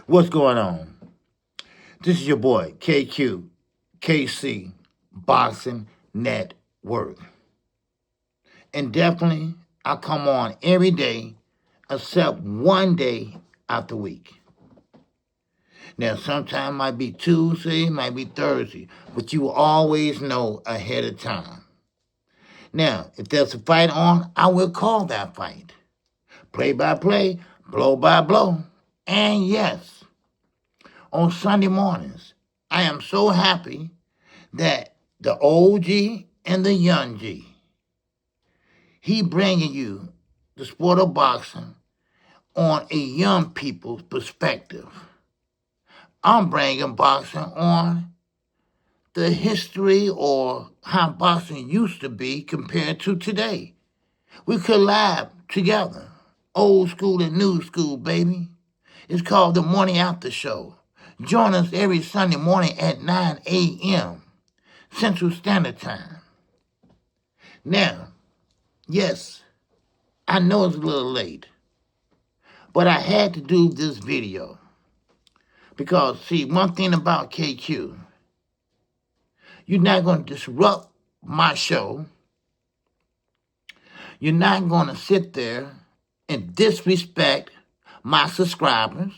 What's going on? This is your boy, KQKC Boxing Network. And definitely, I come on every day except one day out the week. Now, sometimes might be Tuesday, might be Thursday, but you will always know ahead of time. Now, if there's a fight on, I will call that fight. Play by play, blow by blow. And yes, on Sunday mornings, I am so happy that the old G and the young G, he bringing you the sport of boxing on a young people's perspective. I'm bringing boxing on the history or how boxing used to be compared to today. We collab together, old school and new school, baby. It's called the Morning After Show. Join us every Sunday morning at 9 a.m. Central Standard Time. Now, yes, I know it's a little late, but I had to do this video because, see, one thing about KQ, you're not going to disrupt my show. You're not going to sit there and disrespect my subscribers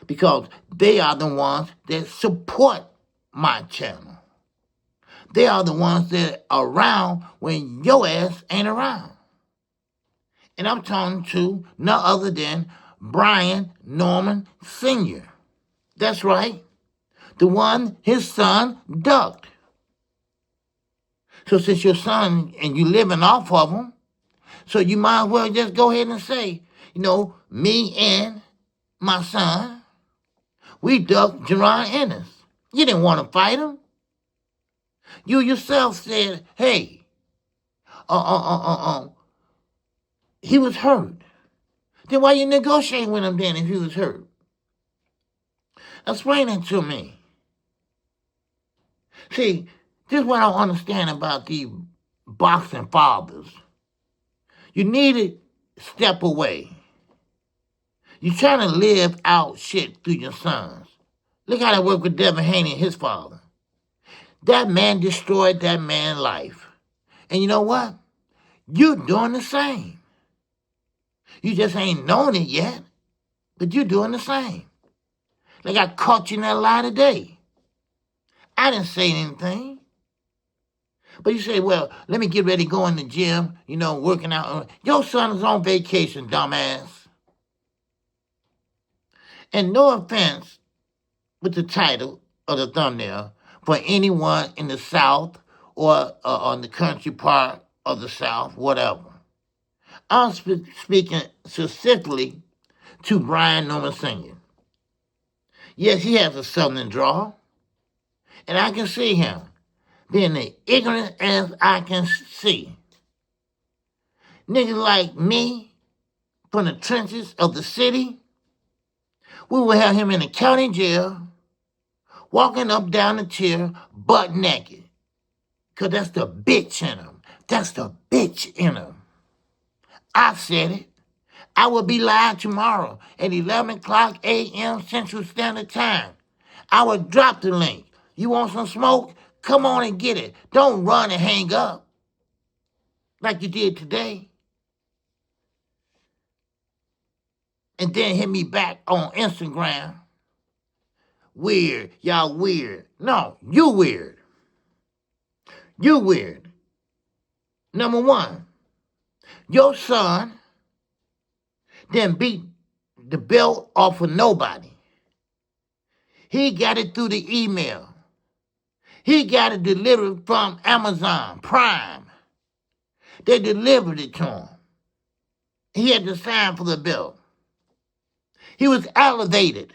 because they are the ones that support my channel. They are the ones that are around when your ass ain't around. And I'm talking to none other than Brian Norman Sr. That's right. The one his son ducked. So since your son and you living off of him, so you might as well just go ahead and say, me and my son, we ducked Jerron Ennis. You didn't want to fight him. You yourself said, hey, he was hurt. Then why you negotiate with him then if he was hurt? Explain it to me. See, this is what I don't understand about the boxing fathers. You need to step away. You're trying to live out shit through your sons. Look how that worked with Devin Haney and his father. That man destroyed that man's life. And you know what? You're doing the same. You just ain't known it yet, but you're doing the same. Like I caught you in that lie today. I didn't say anything. But you say, well, let me get ready to go in the gym, working out. Your son is on vacation, dumbass. And no offense with the title or the thumbnail for anyone in the South or on the country part of the South, whatever. I'm speaking specifically to Brian Norman Sr. Yes, he has a Southern drawl, and I can see him being as ignorant as I can see. Niggas like me from the trenches of the city, we will have him in the county jail, walking up down the tier, butt naked. Because that's the bitch in him. That's the bitch in him. I said it. I will be live tomorrow at 11 o'clock a.m. Central Standard Time. I will drop the link. You want some smoke? Come on and get it. Don't run and hang up like you did today. And then hit me back on Instagram. Weird. Y'all weird. No, you weird. You weird. Number one, your son didn't beat the belt off of nobody. He got it through the email. He got it delivered from Amazon Prime. They delivered it to him. He had to sign for the belt. He was elevated.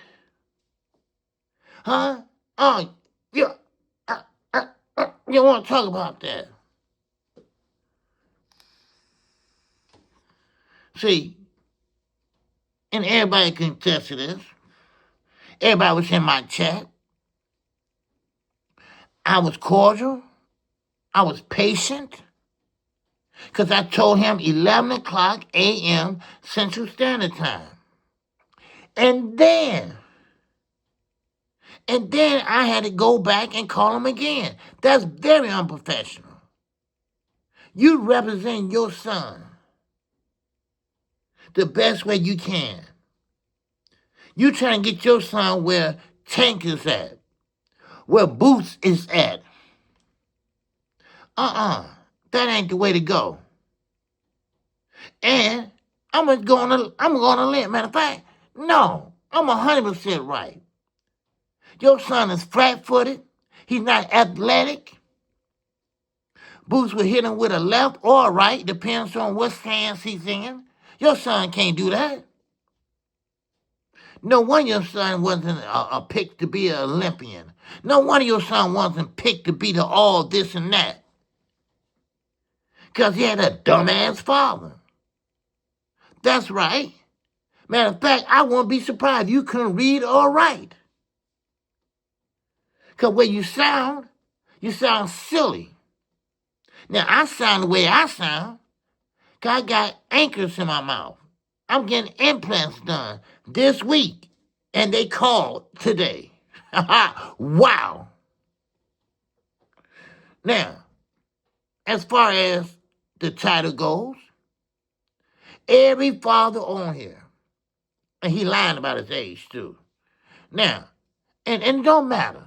Huh? Oh, you want to talk about that? See, and everybody can attest to this. Everybody was in my chat. I was cordial. I was patient. Because I told him 11 o'clock a.m. Central Standard Time. And then I had to go back and call him again. That's very unprofessional. You represent your son the best way you can. You trying to get your son where Tank is at, where Boots is at. That ain't the way to go. And I'm going to limb. Matter of fact, no, I'm 100% right. Your son is flat-footed. He's not athletic. Boots will hit him with a left or a right, depends on what stance he's in. Your son can't do that. No wonder your son wasn't a pick to be an Olympian. No wonder your son wasn't picked to be the all this and that. Because he had a dumbass father. That's right. Matter of fact, I won't be surprised if you couldn't read or write. Because when you sound silly. Now, I sound the way I sound because I got anchors in my mouth. I'm getting implants done this week, and they called today. Wow. Now, as far as the title goes, every father on here, and he lying about his age too. Now, and it don't matter.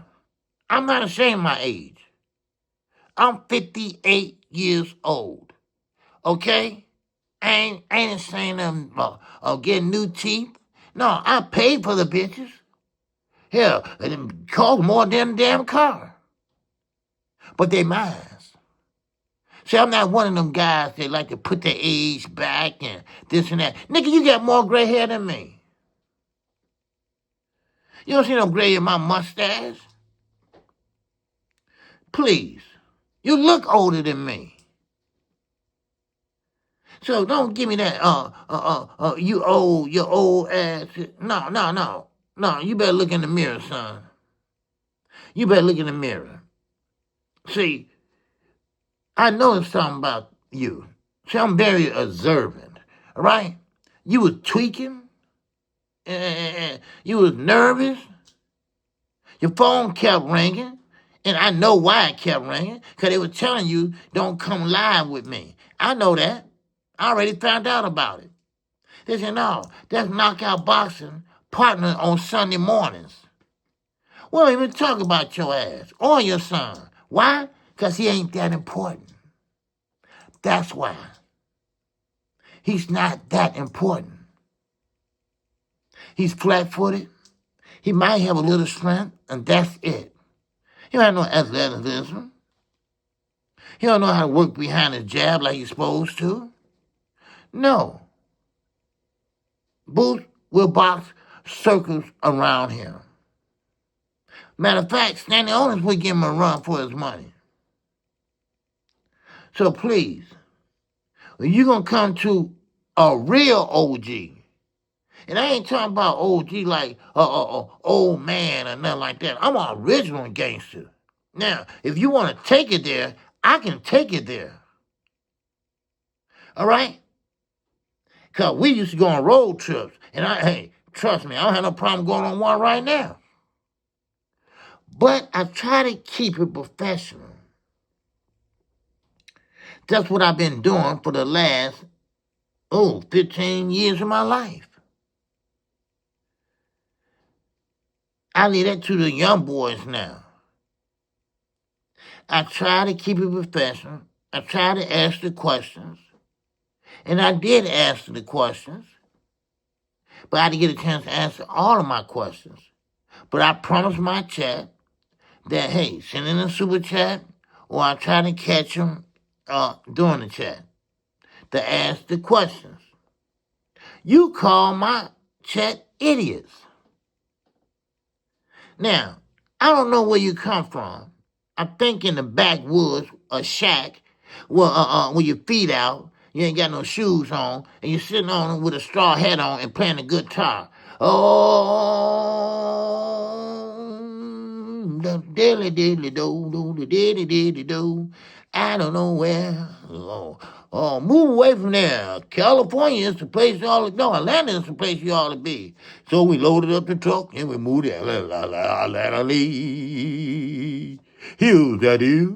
I'm not ashamed of my age. I'm 58 years old. Okay? I ain't ashamed of getting new teeth. No, I paid for the bitches. Hell, it cost more than a damn car. But they mine. See, I'm not one of them guys that like to put their age back and this and that. Nigga, you got more gray hair than me. You don't see no gray in my mustache? Please. You look older than me. So don't give me that, you're old ass. No. No, you better look in the mirror, son. You better look in the mirror. See, I know something about you. See, I'm very observant, all right? You was tweaking. You was nervous. Your phone kept ringing. And I know why it kept ringing. Because they were telling you, don't come live with me. I know that. I already found out about it. They said, no, that's Knockout Boxing partner on Sunday mornings. We don't even talk about your ass or your son. Why? Because he ain't that important. That's why. He's not that important. He's flat-footed. He might have a little strength, and that's it. He don't have no athleticism. He don't know how to work behind his jab like he's supposed to. No. Boots will box circles around him. Matter of fact, Stanley Owners will give him a run for his money. So please, when you're going to come to a real OG, and I ain't talking about OG like old man or nothing like that. I'm an original gangster. Now, if you want to take it there, I can take it there. All right? Because we used to go on road trips. And hey, trust me, I don't have no problem going on one right now. But I try to keep it professional. That's what I've been doing for the last, 15 years of my life. I leave that to the young boys now. I try to keep it professional. I try to ask the questions. And I did answer the questions. But I didn't get a chance to answer all of my questions. But I promised my chat that, hey, send in a super chat or I'll try to catch them during the chat to ask the questions. You call my chat idiots. Now, I don't know where you come from. I think in the backwoods, a shack, with your feet out, you ain't got no shoes on, and you're sitting on it with a straw hat on and playing a guitar. Oh, the diddly diddly do, do the diddly diddly do. I don't know where. Oh, Move away from there. California is the place you ought to, no, Atlanta is the place you ought to be. So we loaded up the truck and we moved to Atlanta. Hills, that is.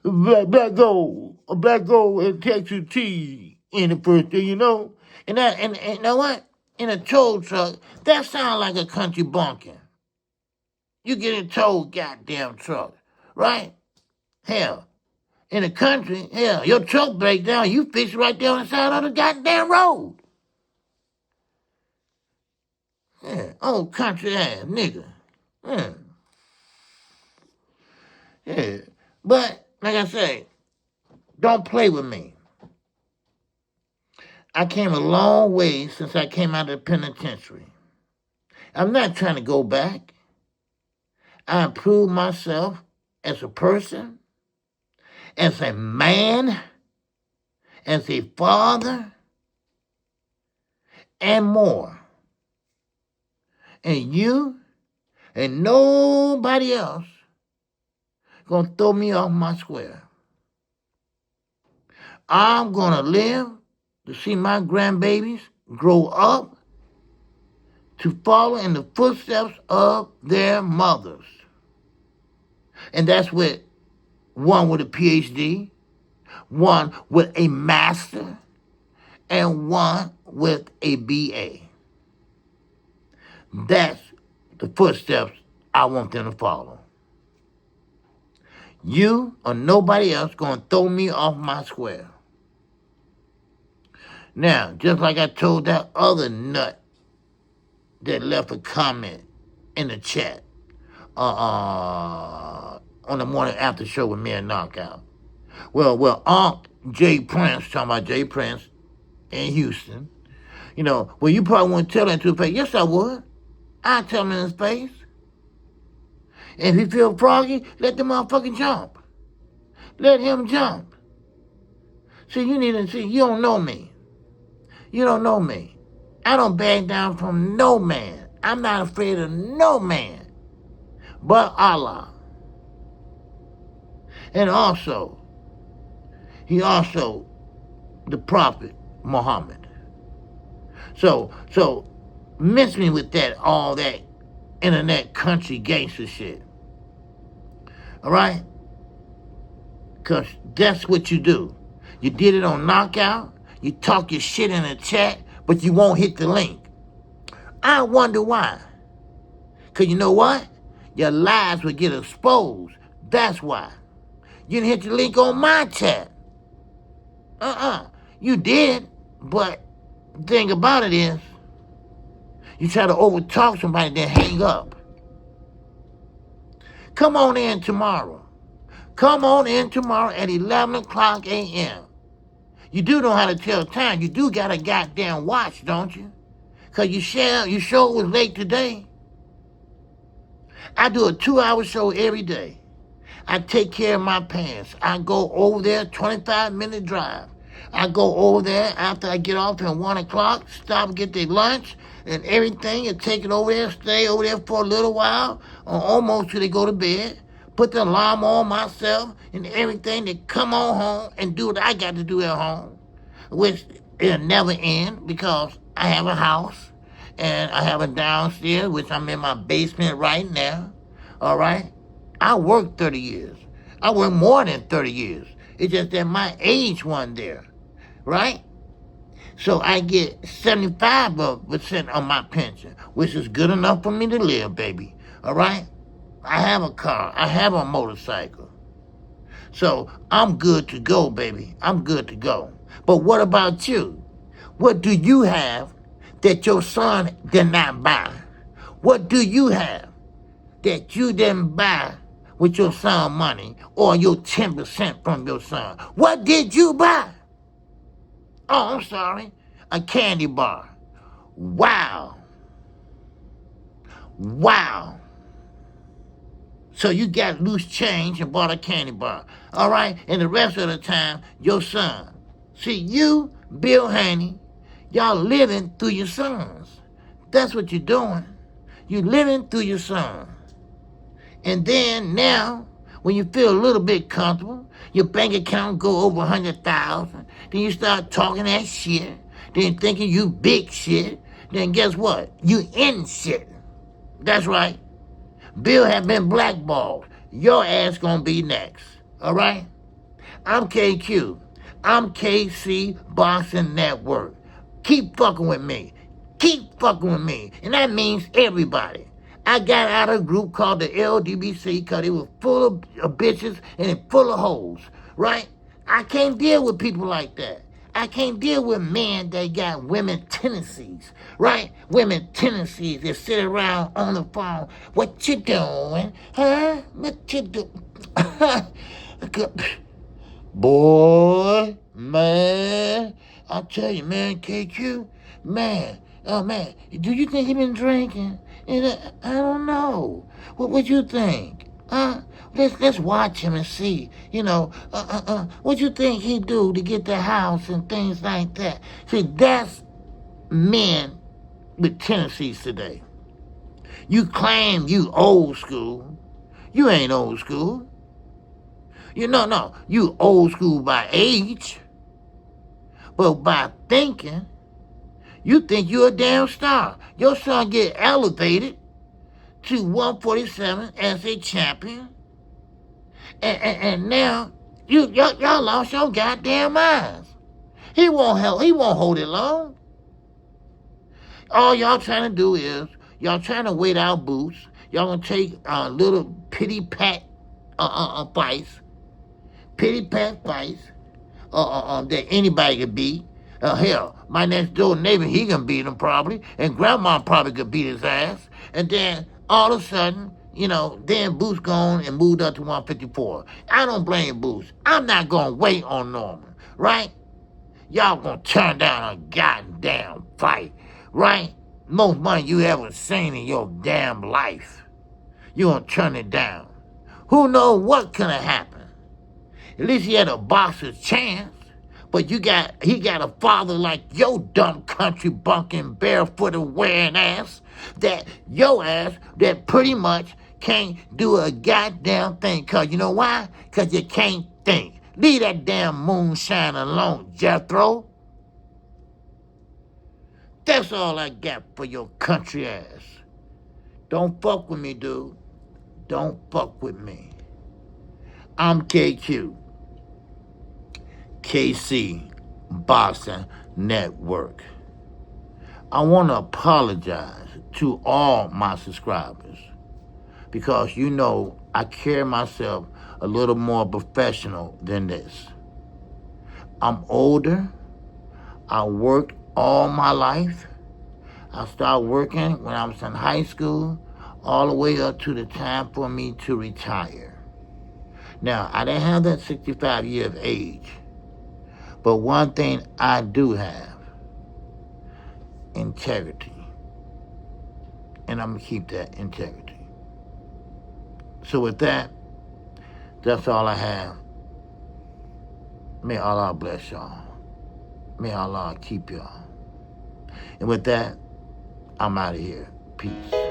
Black gold, and Texas tea in the first thing you know. And you know what? In a tow truck, that sounds like a country bumpkin. You get a tow goddamn truck, right? Hell, in the country, hell, your truck break down, you fix it right there on the side of the goddamn road. Yeah, old country ass nigga. Yeah. Yeah. But, like I say, don't play with me. I came a long way since I came out of the penitentiary. I'm not trying to go back. I improved myself as a person, as a man, as a father, and more. And you and nobody else gonna throw me off my square. I'm gonna live to see my grandbabies grow up to follow in the footsteps of their mothers. And that's with one with a PhD, one with a master, and one with a BA. That's the footsteps I want them to follow. You or nobody else gonna throw me off my square. Now, just like I told that other nut that left a comment in the chat on the morning after show with me and Knockout. Well, Unc Jay Prince, talking about Jay Prince in Houston, you know, well, you probably wouldn't tell him to his face. Yes, I would. I'd tell him in his face. And if he feel froggy, let the motherfucker jump. Let him jump. See, you don't know me. You don't know me. I don't back down from no man. I'm not afraid of no man but Allah. And also, he also the Prophet Muhammad. So miss me with that, all that internet country gangster shit. All right? Because that's what you do. You did it on Knockout. You talk your shit in the chat, but you won't hit the link. I wonder why. Because you know what? Your lies would get exposed. That's why. You didn't hit the link on my chat. You did, but the thing about it is, you try to overtalk somebody, then hang up. Come on in tomorrow. Come on in tomorrow at 11 o'clock a.m. You do know how to tell time. You do got a goddamn watch, don't you? Because you show was late today. I do a 2-hour show every day. I take care of my pants. I go over there, 25-minute drive. I go over there after I get off at 1 o'clock, stop and get their lunch and everything, and take it over there, stay over there for a little while, or almost till they go to bed. Put the alarm on myself and everything, to come on home and do what I got to do at home, which it'll never end because I have a house and I have a downstairs, which I'm in my basement right now. All right? I worked 30 years. I worked more than 30 years. It's just that my age wasn't there, right? So I get 75% on my pension, which is good enough for me to live, baby. All right? I have a car. I have a motorcycle. So I'm good to go, baby. I'm good to go. But what about you? What do you have that your son did not buy? What do you have that you didn't buy with your son money or your 10% from your son? What did you buy? Oh, I'm sorry. A candy bar. Wow. Wow. So you got loose change and bought a candy bar. All right? And the rest of the time, your son. See, you, Bill Haney, y'all living through your sons. That's what you're doing. You're living through your son. And then now, when you feel a little bit comfortable, your bank account go over 100,000, then you start talking that shit, then thinking you big shit, then guess what? You in shit. That's right. Bill have been blackballed. Your ass gonna be next. All right? I'm KQ. I'm KC Boxing Network. Keep fucking with me. Keep fucking with me. And that means everybody. I got out of a group called the LDBC because it was full of bitches and it full of hoes. Right? I can't deal with people like that. I can't deal with men that got women tendencies, right? Women tendencies that sit around on the phone. What you doing? Huh? What you do? Boy, man, I tell you, man, KQ, man, oh man, do you think he been drinking? I don't know. What you think? Let's watch him and see. What you think he do to get the house and things like that? See, that's men with tendencies today. You claim you old school. You ain't old school. No, you old school by age, but by thinking, you think you're a damn star. Your son get elevated to 147 as a champion, and now y'all lost your goddamn minds. He won't hold it long. All y'all trying to do is y'all trying to wait out boots. Y'all gonna take little pity pat fights. Pity pat fights that anybody could beat. Hell, my next door neighbor, he can beat him probably, and grandma probably could beat his ass. And then all of a sudden, then Boots gone and moved up to 154. I don't blame Boots. I'm not gonna wait on Norman, right? Y'all gonna turn down a goddamn fight, right? Most money you ever seen in your damn life. You gonna turn it down. Who knows what could have happened? At least he had a boxer's chance. But he got a father like your dumb country bunking barefooted wearing ass that pretty much can't do a goddamn thing. Cause you know why? Cause you can't think. Leave that damn moonshine alone, Jethro. That's all I got for your country ass. Don't fuck with me, dude. Don't fuck with me. I'm KQ. KC Boxing Network. I want to apologize to all my subscribers because I carry myself a little more professional than this. I'm older. I worked all my life. I started working when I was in high school all the way up to the time for me to retire. Now, I didn't have that 65 years of age. But one thing I do have, integrity. And I'm going to keep that integrity. So with that, that's all I have. May Allah bless y'all. May Allah keep y'all. And with that, I'm out of here. Peace.